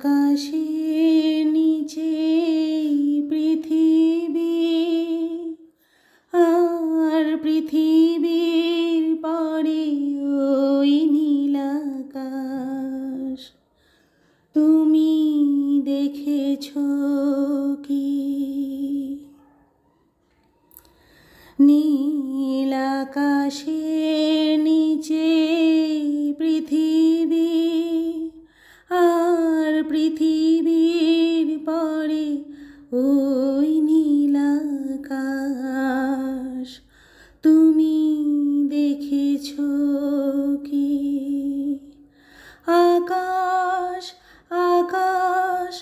আকাশের নিচে পৃথিবী, আর পৃথিবীর পরে ওই নীল আকাশ। তুমি দেখেছো কি? নীল আকাশের নিচে পৃথিবী, আর পৃথিবীর পরে ওই নীল আকাশ। তুমি দেখেছো কি? আকাশ আকাশ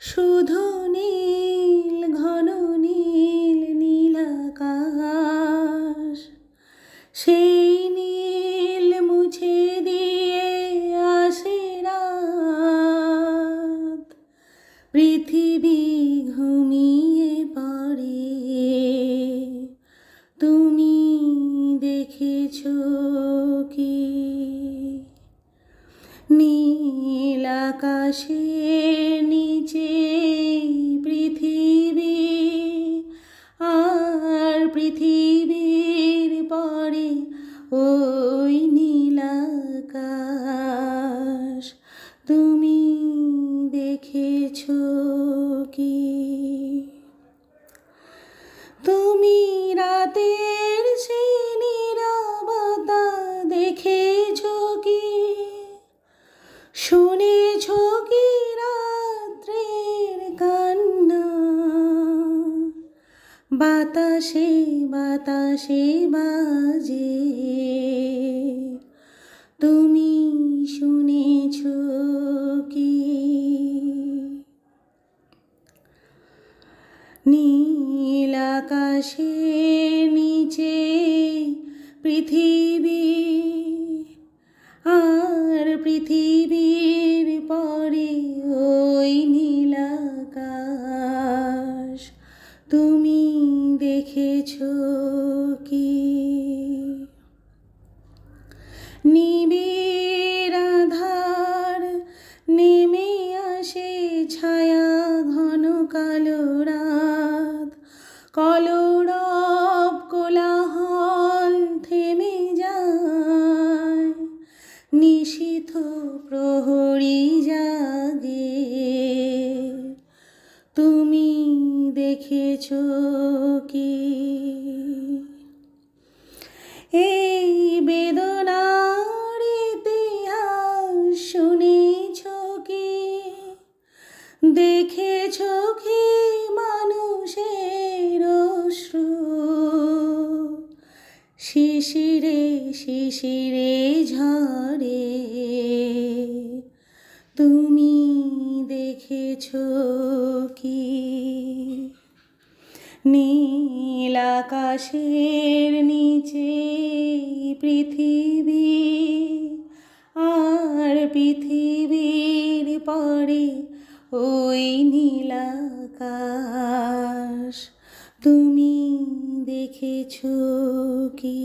শুধু নীল, ঘন নীল নীল আকাশ। সেই নীল মুছে দিয়ে আসে রাত, পৃথিবী ঘুমিয়ে পড়ে। তুমি দেখেছো কি? নীল আকাশের নিচে পৃথিবী, আর পৃথিবীর পরে ওই নীল আকাশ। তুমি দেখেছো কি? তুমি রাতের সেই নীরবতা দেখেছো কি? শুনেছো কি রাত্রের কান্না? বাতাসে বাতাসে বাজে, তুমি শুনেছো কি? নীল আকাশের নিচে পৃথিবী, আর পৃথিবীর পরে ওই নীল আকাশ। তুমি দেখেছো কি? নিবিড় আঁধার নেমে আসে, ছায়া ঘন কালো রাত, কলরব কোলাহল থেমে যায়, নিশীথ প্রহরী জাগে। তুমি দেখেছো কি? এই বেদনার ইতিহাস শুনেছো কি? দেখেছো কি মানুষের অশ্রু, শিশিরে শিশিরে ঝরে? তুমি দেখেছো কি? নীল আকাশের নিচে পৃথিবী, আর পৃথিবীর পরে ওই নীল আকাশ। তুমি দেখেছো কি?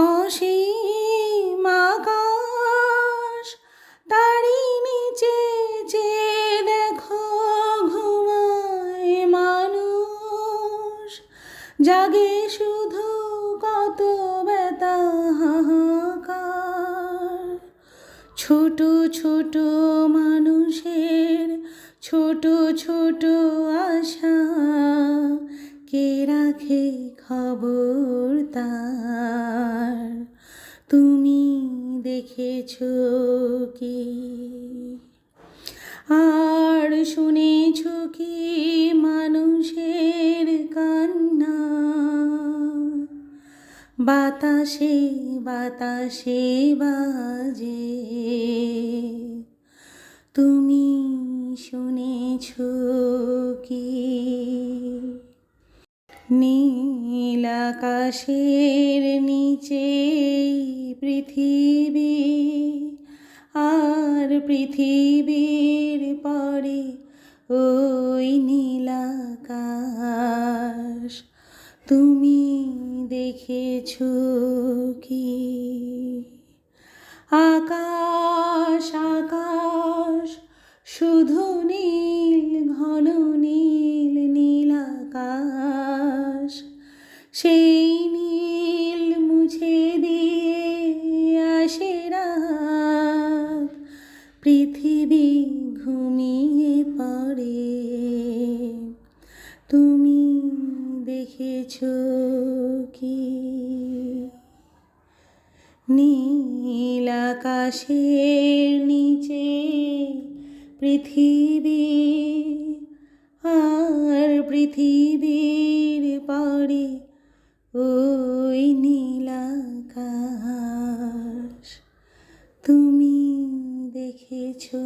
অসীম আকাশ, তারই নিচে যে দেখো ঘুমায় মানুষ, জাগে শুধু কত ব্যথা হাহাকার। ছোট ছোট মানুষের ছোট ছোট আশা, কে রাখে খবর তার? তুমি দেখেছো কি? আর শুনেছো কি মানুষের কান্না? বাতাসে বাতাসে বাজে, তুমি শুনেছো কি? নীল আকাশের নিচে পৃথিবী, আর পৃথিবীর পরে ওই নীল আকাশ। তুমি দেখেছো কি? আকাশ আকাশ শুধু নীল ঘন নীল নীল আকাশ, সেই নীল মুছে দিয়ে আসে রাত, পৃথিবী ঘুমিয়ে পড়ে। তুমি দেখেছো কি নীল আকাশের নিচে পৃথিবী, আর পৃথিবীর পরে ওই নীল আকাশ। তুমি দেখেছো